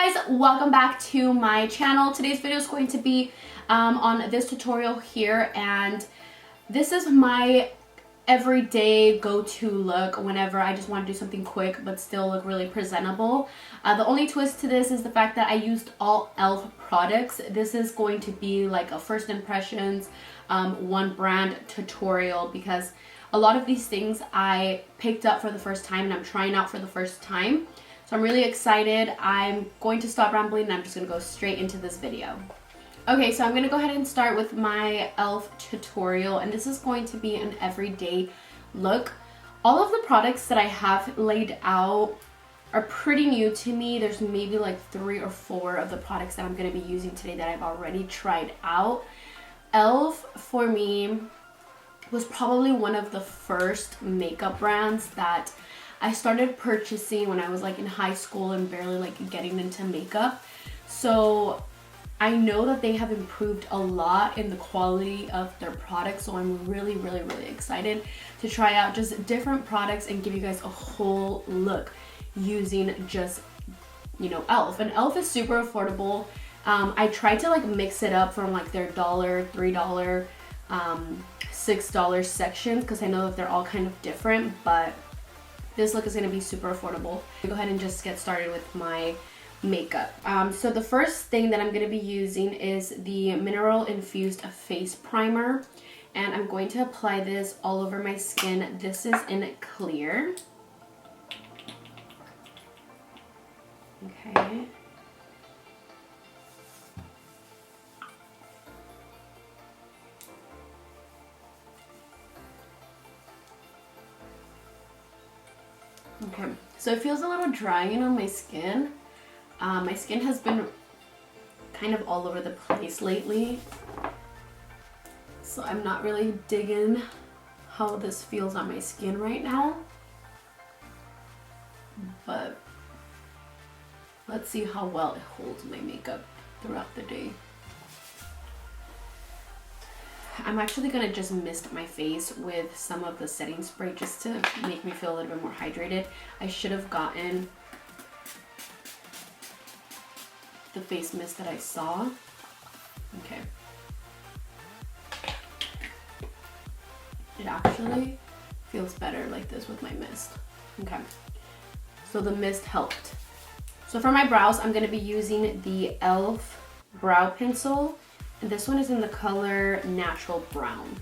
Hey guys, welcome back to my channel. Today's video is going to be on this tutorial here, and this is my everyday go-to look whenever I just want to do something quick but still look really presentable. The only twist to this is the fact that I used all E.L.F products. This is going to be like a first impressions one brand tutorial because a lot of these things I picked up for the first time and I'm trying out for the first time. So I'm really excited. I'm going to stop rambling and I'm just going to go straight into this video. Okay, so I'm going to go ahead and start with my E.L.F tutorial, and this is going to be an everyday look. All of the products that I have laid out are pretty new to me. There's maybe like 3 or 4 of the products that I'm going to be using today that I've already tried out. E.L.F for me was probably one of the first makeup brands that I started purchasing when I was like in high school and barely like getting into makeup. So I know that they have improved a lot in the quality of their products, so I'm really excited to try out just different products and give you guys a whole look using just, you know, E.L.F. And E.L.F is super affordable. I tried to like mix it up from like their $1, $3, $6 sections because I know that they're all kind of different, but this look is going to be super affordable. I'll go ahead and just get started with my makeup. So the first thing that I'm going to be using is the mineral infused face primer, and I'm going to apply this all over my skin. This is in clear. Okay. Okay, so it feels a little drying on my skin. My skin has been kind of all over the place lately, so I'm not really digging how this feels on my skin right now, but let's see how well it holds my makeup throughout the day. I'm actually going to just mist my face with some of the setting spray just to make me feel a little bit more hydrated. I should have gotten the face mist that I saw. Okay. It actually feels better like this with my mist. Okay. So the mist helped. So for my brows, I'm going to be using the E.L.F brow pencil. And this one is in the color Natural Brown.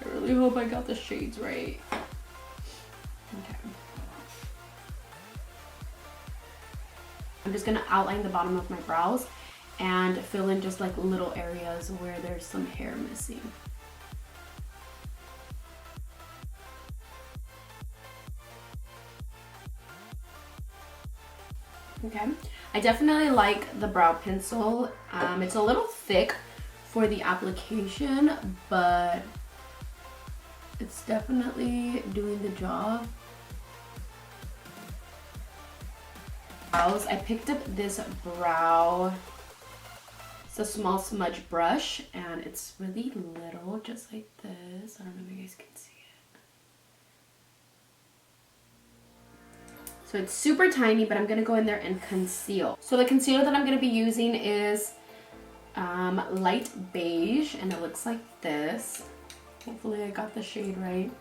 I really hope I got the shades right. Okay. I'm just gonna outline the bottom of my brows and fill in just like little areas where there's some hair missing. Okay, I definitely like the brow pencil. It's a little thick for the application, but it's definitely doing the job. I picked up this brow, it's a small smudge brush, and it's really little, just like this. I don't know if you guys can see it. So it's super tiny, but I'm gonna go in there and conceal. So the concealer that I'm gonna be using is light beige, and it looks like this. Hopefully I got the shade right.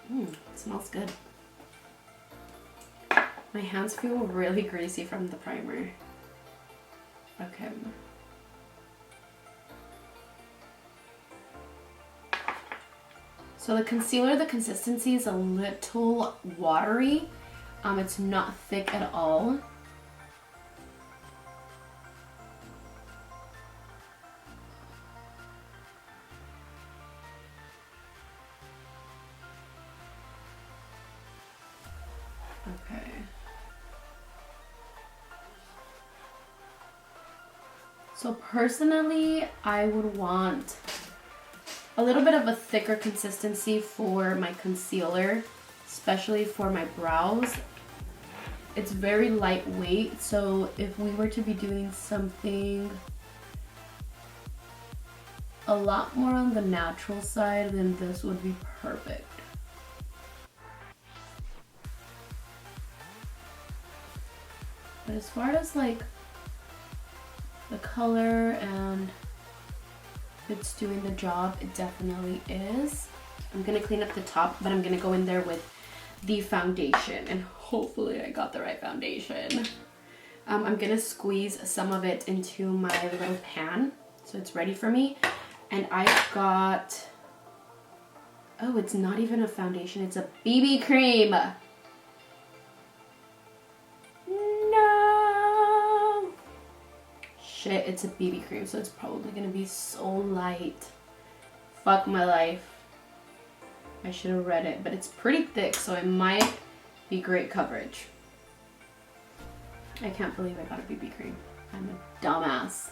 It smells good. My hands feel really greasy from the primer. Okay. So the concealer, the consistency is a little watery. It's not thick at all. Okay. So personally, I would want a little bit of a thicker consistency for my concealer, especially for my brows. It's very lightweight, so if we were to be doing something a lot more on the natural side, then this would be perfect. But as far as like the color and it's doing the job, it definitely is. I'm gonna clean up the top, but I'm gonna go in there with the foundation, and hopefully I got the right foundation. I'm gonna squeeze some of it into my little pan so it's ready for me. And I got, oh, it's not even a foundation, it's a BB cream. No! Shit, it's a BB cream, so it's probably gonna be so light. Fuck my life. I should have read it, but it's pretty thick, so it might be great coverage. I can't believe I got a BB cream. I'm a dumbass.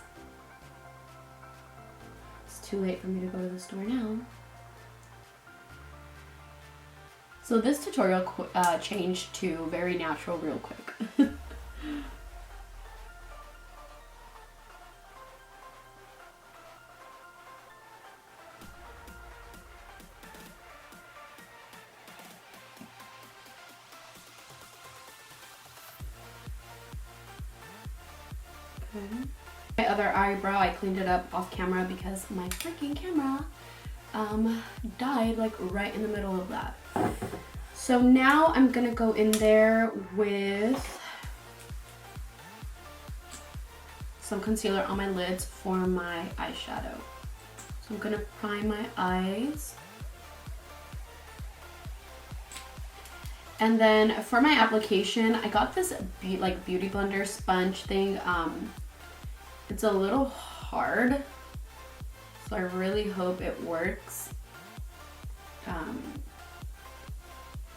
It's too late for me to go to the store now. So this tutorial changed to very natural real quick. My other eyebrow, I cleaned it up off camera because my freaking camera died like right in the middle of that. So now I'm gonna go in there with some concealer on my lids for my eyeshadow. So I'm gonna prime my eyes. And then for my application, I got this like beauty blender sponge thing. It's a little hard, so I really hope it works. I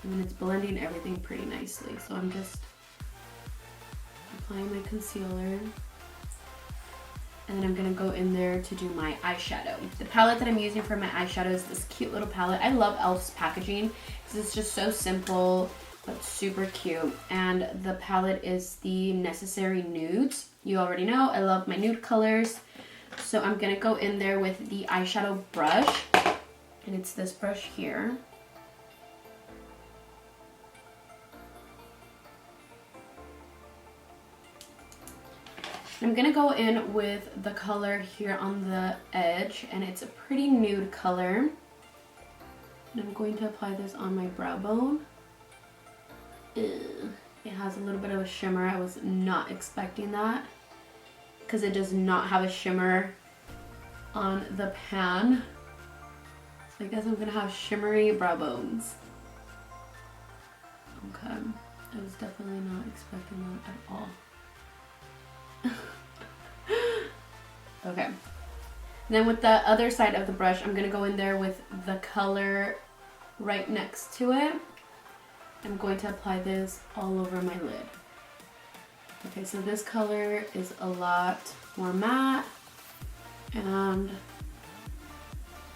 mean, it's blending everything pretty nicely, so I'm just applying my concealer. And then I'm gonna go in there to do my eyeshadow. The palette that I'm using for my eyeshadow is this cute little palette. I love E.L.F's packaging because it's just so simple but super cute. And the palette is the Necessary Nudes. You already know I love my nude colors. So I'm gonna go in there with the eyeshadow brush, and it's this brush here. I'm gonna go in with the color here on the edge, and it's a pretty nude color. And I'm going to apply this on my brow bone. Ew. It has a little bit of a shimmer. I was not expecting that because it does not have a shimmer on the pan. So I guess I'm gonna have shimmery brow bones. Okay, I was definitely not expecting that at all. Okay, and then with the other side of the brush, I'm gonna go in there with the color right next to it. I'm going to apply this all over my lid. Okay, so this color is a lot more matte and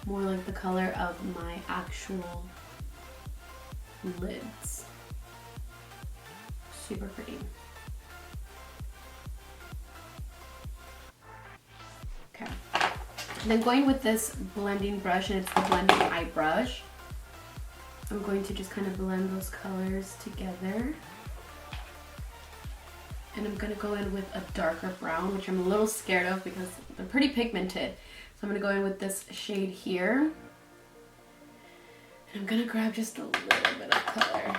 more like the color of my actual lids. Super pretty. Okay, and then going with this blending brush, and it's the blending eye brush. I'm going to just kind of blend those colors together. And I'm gonna go in with a darker brown, which I'm a little scared of because they're pretty pigmented. So I'm gonna go in with this shade here. And I'm gonna grab just a little bit of color.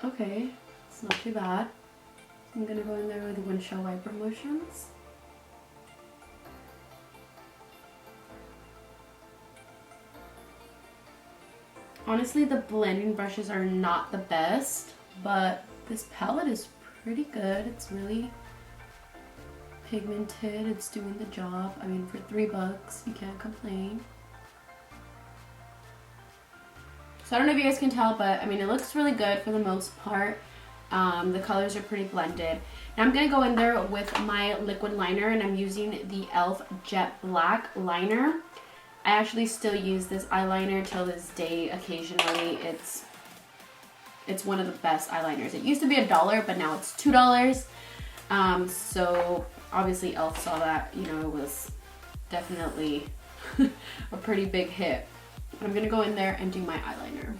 Okay, it's not too bad. So I'm gonna go in there with windshield wiper motions. Honestly, the blending brushes are not the best, but this palette is pretty good. It's really pigmented. It's doing the job. I mean, for $3, you can't complain. So I don't know if you guys can tell, but I mean, it looks really good for the most part. The colors are pretty blended. Now I'm gonna go in there with my liquid liner, and I'm using the E.L.F. Jet Black Liner. I actually still use this eyeliner till this day occasionally. It's one of the best eyeliners. It used to be $1, but now it's $2. So obviously E.L.F. saw that, you know, it was definitely a pretty big hit. I'm gonna go in there and do my eyeliner.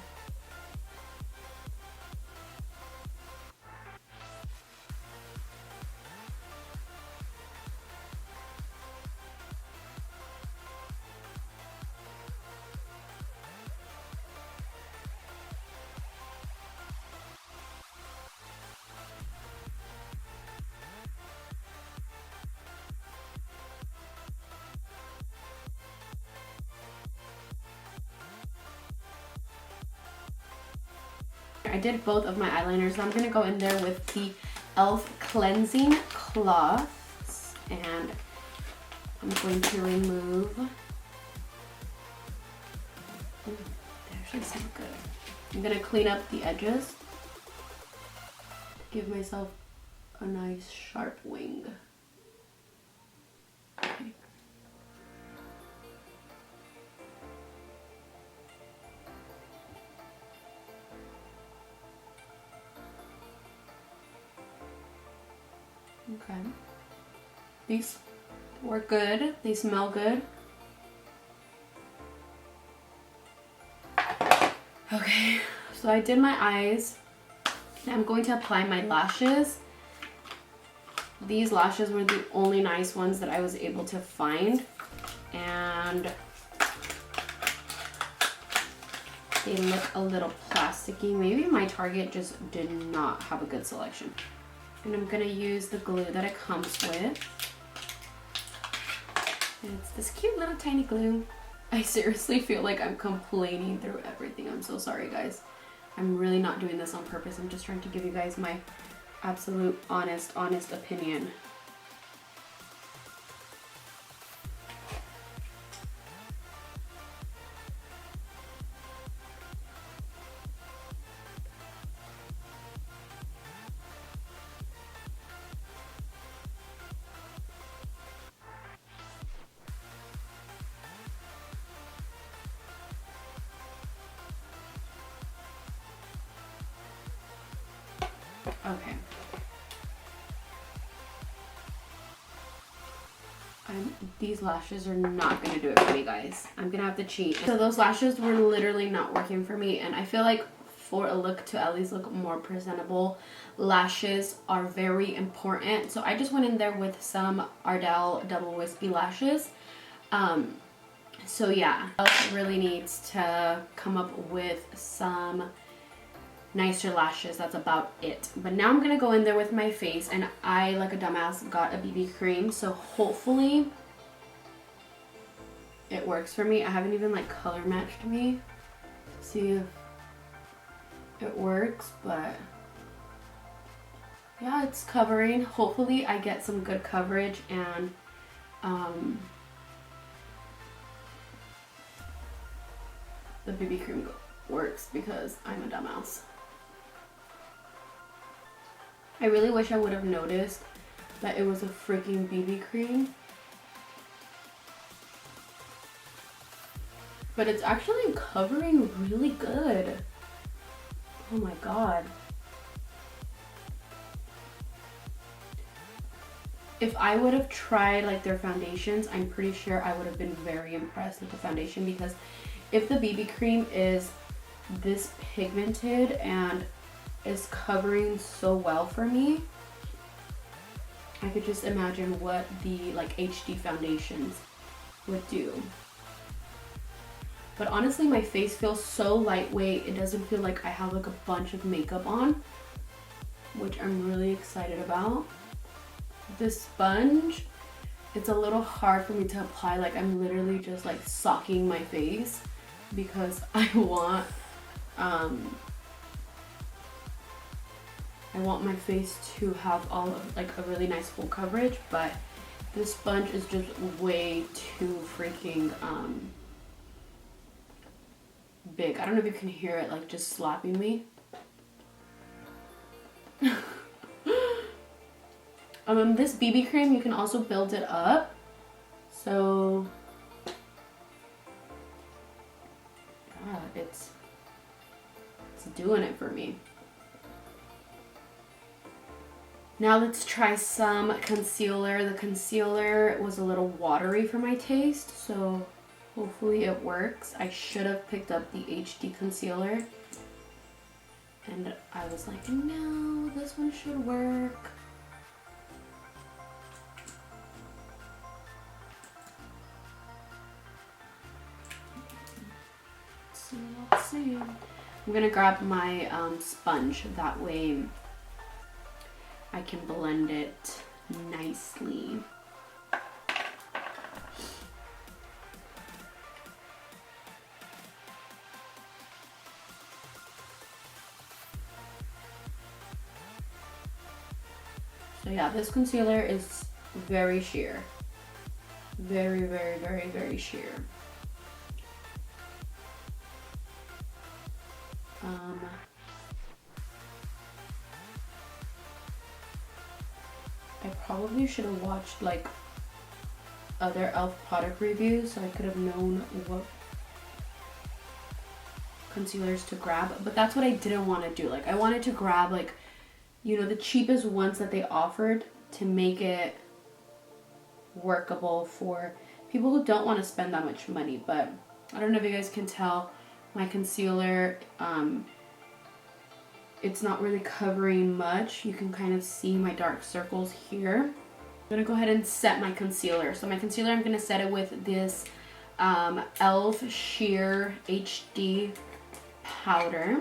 I did both of my eyeliners. I'm gonna go in there with the E.L.F cleansing cloths, and I'm going to remove. Ooh, they actually sound good. I'm gonna clean up the edges, give myself a nice sharp wing. Okay. Okay. These work good. They smell good. Okay, so I did my eyes. Now I'm going to apply my lashes. These lashes were the only nice ones that I was able to find, and they look a little plasticky. Maybe my Target just did not have a good selection. And I'm gonna use the glue that it comes with. And it's this cute little tiny glue. I seriously feel like I'm complaining through everything. I'm so sorry, guys. I'm really not doing this on purpose. I'm just trying to give you guys my absolute honest opinion. Okay. These lashes are not gonna do it for me, guys. I'm gonna have to cheat. So those lashes were literally not working for me, and I feel like for a look to at least look more presentable, lashes are very important. So I just went in there with some Ardell Double Wispy lashes. So yeah, E.L.F really needs to come up with some nicer lashes. That's about it. But now I'm gonna go in there with my face, and I, like a dumbass, got a BB cream, so hopefully it works for me. I haven't even like color matched me. See if it works, but yeah, it's covering. Hopefully I get some good coverage, and the BB cream works, because I'm a dumbass. I really wish I would have noticed that it was a freaking BB cream. But it's actually covering really good. Oh my god. If I would have tried like their foundations, I'm pretty sure I would have been very impressed with the foundation, because if the BB cream is this pigmented and is covering so well for me, I could just imagine what the like HD foundations would do. But honestly, my face feels so lightweight. It doesn't feel like I have like a bunch of makeup on, which I'm really excited about. This sponge, it's a little hard for me to apply. Like I'm literally just like socking my face, because I want my face to have all of like a really nice full coverage, but this sponge is just way too freaking big. I don't know if you can hear it like just slapping me. This BB cream, you can also build it up. So yeah, it's doing it for me. Now let's try some concealer. The concealer was a little watery for my taste, so Hopefully it works. I should have picked up the HD concealer. And I was like, no, this one should work. Let's see. I'm gonna grab my sponge. That way I can blend it nicely. So yeah, this concealer is very sheer. Very, very, very, very sheer. I probably should have watched like other E.L.F product reviews so I could have known what concealers to grab, but that's what I didn't want to do. Like I wanted to grab like, you know, the cheapest ones that they offered to make it workable for people who don't want to spend that much money. But I don't know if you guys can tell, my concealer, it's not really covering much. You can kind of see my dark circles here. I'm gonna go ahead and set my concealer. So my concealer, I'm gonna set it with this E.L.F Sheer HD powder.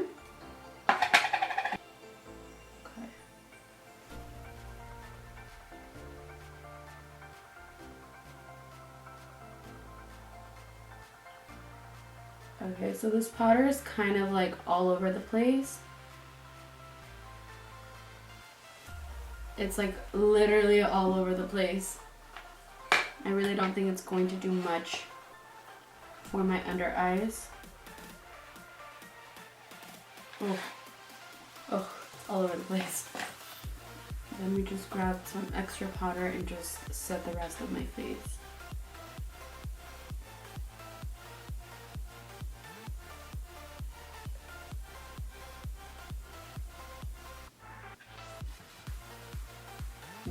Okay, so this powder is kind of like all over the place. It's like literally all over the place. I really don't think it's going to do much for my under eyes. Oh, it's all over the place. Then we just grab some extra powder and just set the rest of my face.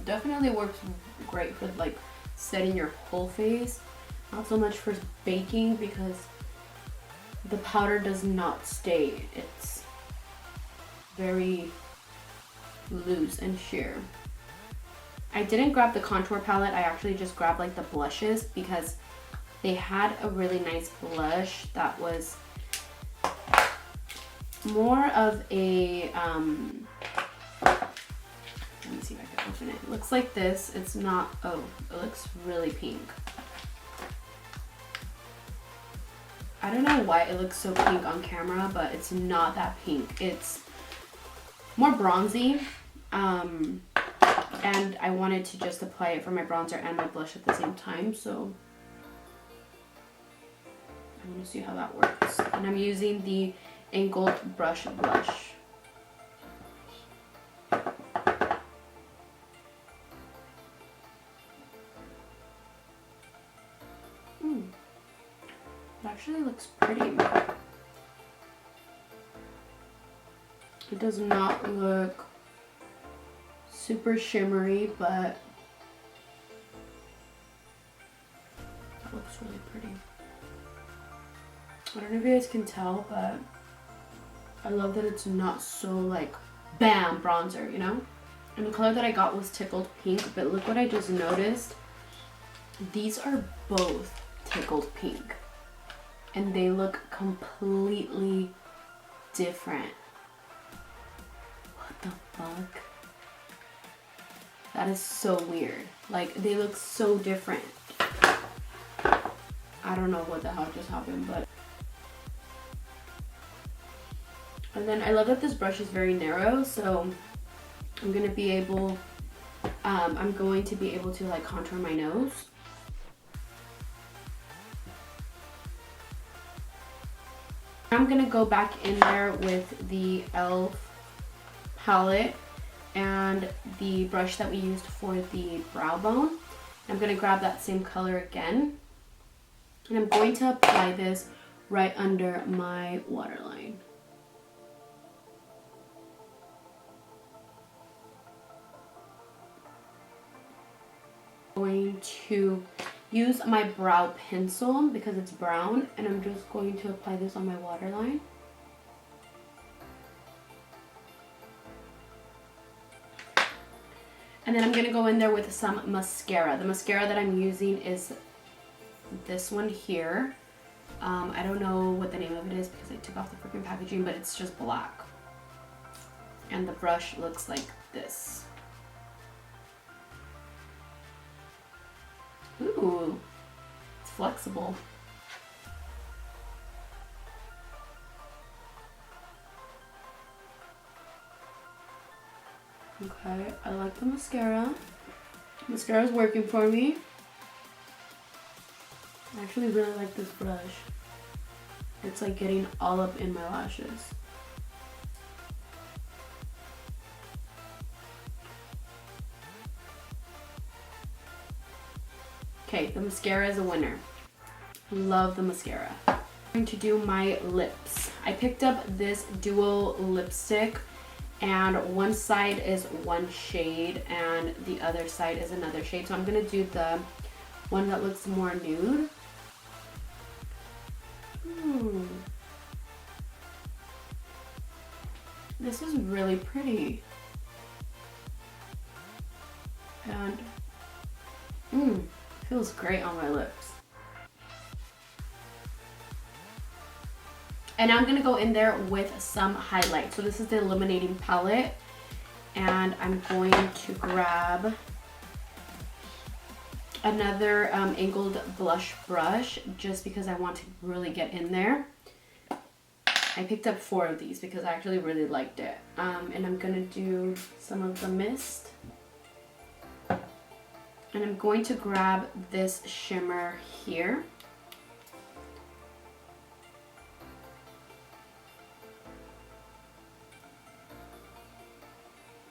Definitely works great for like setting your whole face, not so much for baking because the powder does not stay. It's very loose and sheer. I didn't grab the contour palette. I actually just grabbed like the blushes because they had a really nice blush that was more of a let me see if I can open it. It looks like this. It's not, oh, it looks really pink. I don't know why it looks so pink on camera, but it's not that pink. It's more bronzy. And I wanted to just apply it for my bronzer and my blush at the same time, so I want to see how that works. And I'm using the angled brush blush. It actually looks pretty. It does not look super shimmery, but that looks really pretty. I don't know if you guys can tell, but I love that it's not so like bam bronzer, you know? And the color that I got was Tickled Pink, but look what I just noticed. These are both Tickled Pink. And they look completely different. What the fuck? That is so weird. Like, they look so different. I don't know what the hell just happened, but... And then I love that this brush is very narrow, so I'm going to be able to like contour my nose. I'm gonna go back in there with the E.L.F palette and the brush that we used for the brow bone. I'm gonna grab that same color again, and I'm going to apply this right under my waterline. I'm going to use my brow pencil because it's brown, and I'm just going to apply this on my waterline. And then I'm going to go in there with some mascara. The mascara that I'm using is this one here. I don't know what the name of it is because I took off the freaking packaging, but it's just black. And the brush looks like this. Ooh, it's flexible. Okay, I like the mascara. Mascara is working for me. I actually really like this brush. It's like getting all up in my lashes. Okay, the mascara is a winner. Love the mascara. I'm going to do my lips. I picked up this dual lipstick, and one side is one shade and the other side is another shade. So I'm gonna do the one that looks more nude. This is really pretty. And feels great on my lips. And now I'm gonna go in there with some highlight. So this is the illuminating palette, and I'm going to grab another angled blush brush just because I want to really get in there. I picked up 4 of these because I actually really liked it. And I'm gonna do some of the mist. And I'm going to grab this shimmer here.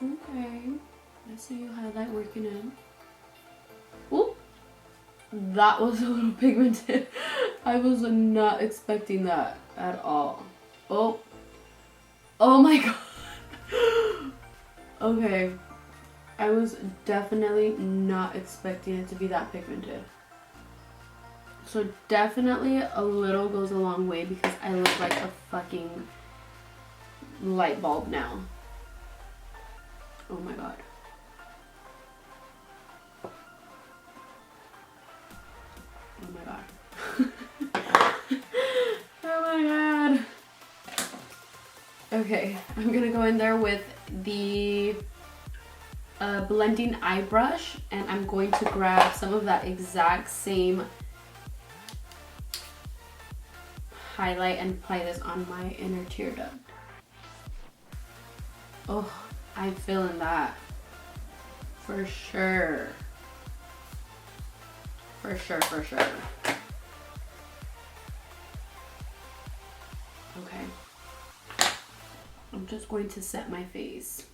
Okay, I see you highlight working in. Ooh, that was a little pigmented. I was not expecting that at all. Oh my god. Okay, I was definitely not expecting it to be that pigmented. So definitely a little goes a long way because I look like a fucking light bulb now. Oh my god. Oh my god. Oh my god. Okay, I'm gonna go in there with the blending eye brush, and I'm going to grab some of that exact same highlight and apply this on my inner tear duct. Oh, I'm feeling that. For sure. For sure, for sure. Okay. I'm just going to set my face.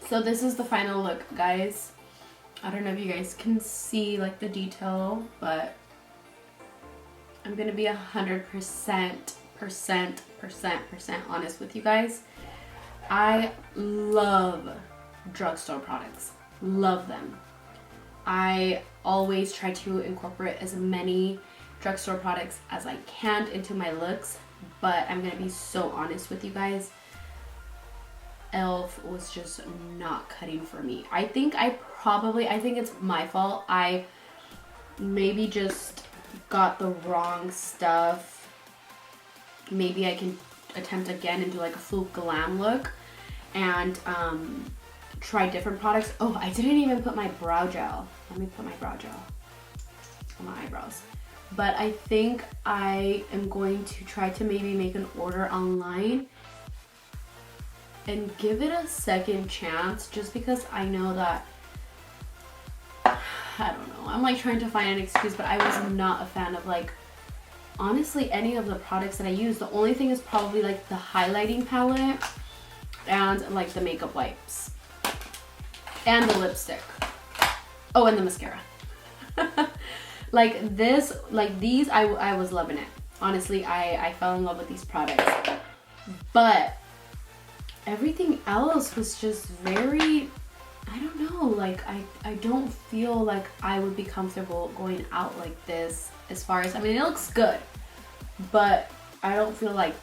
So this is the final look, guys. I don't know if you guys can see like the detail, but I'm gonna be 100% honest with you guys. I love drugstore products. Love them. I always try to incorporate as many drugstore products as I can into my looks, but I'm gonna be so honest with you guys. E.L.F. was just not cutting for me. I think it's my fault. I maybe just got the wrong stuff. Maybe I can attempt again and do like a full glam look and try different products. Oh, I didn't even put my brow gel. Let me put my brow gel on my eyebrows. But I think I am going to try to maybe make an order online and give it a second chance, just because I know that, I don't know, I'm like trying to find an excuse, but I was not a fan of like, honestly, any of the products that I use. The only thing is probably like the highlighting palette and like the makeup wipes and the lipstick. Oh, and the mascara. Like this, like these, I was loving it. Honestly, I fell in love with these products. But everything else was just very, I don't know, like I don't feel like I would be comfortable going out like this. As far as, I mean, it looks good, but I don't feel like,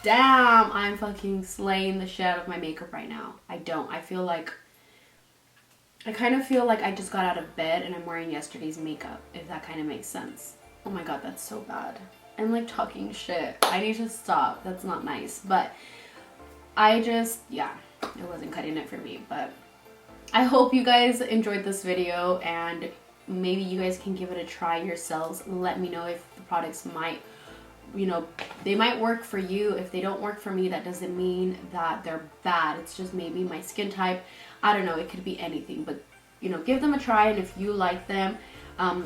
damn, I'm fucking slaying the shit out of my makeup right now. I don't. I feel like, I kind of feel like I just got out of bed and I'm wearing yesterday's makeup, if that kind of makes sense. Oh my god, that's so bad. I'm like talking shit. I need to stop. That's not nice. But I just, yeah, it wasn't cutting it for me. But I hope you guys enjoyed this video and maybe you guys can give it a try yourselves. Let me know if the products might, you know, they might work for you. If they don't work for me, that doesn't mean that they're bad. It's just maybe my skin type. I don't know, it could be anything, but you know, give them a try, and if you like them,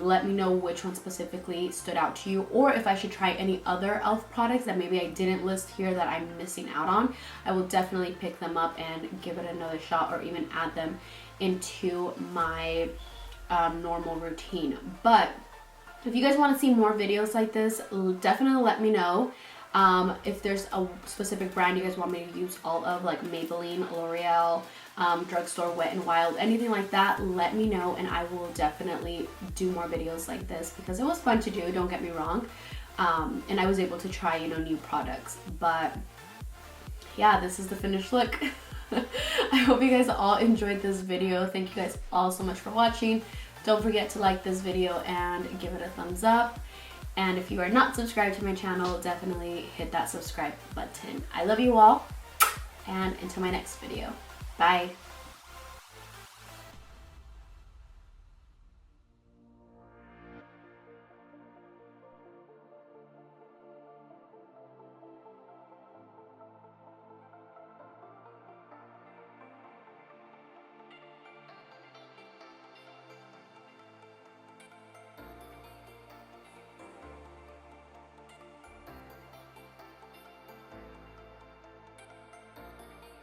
let me know which one specifically stood out to you, or if I should try any other e.l.f. products that maybe I didn't list here that I'm missing out on. I will definitely pick them up and give it another shot, or even add them into my normal routine. But if you guys want to see more videos like this, definitely let me know. If there's a specific brand you guys want me to use all of, like Maybelline, L'Oreal, drugstore, Wet n Wild, anything like that, let me know and I will definitely do more videos like this, because it was fun to do, don't get me wrong, and I was able to try, you know, new products. But yeah, this is the finished look. I hope you guys all enjoyed this video. Thank you guys all so much for watching. Don't forget to like this video and give it a thumbs up. And if you are not subscribed to my channel, definitely hit that subscribe button. I love you all, and until my next video. Bye.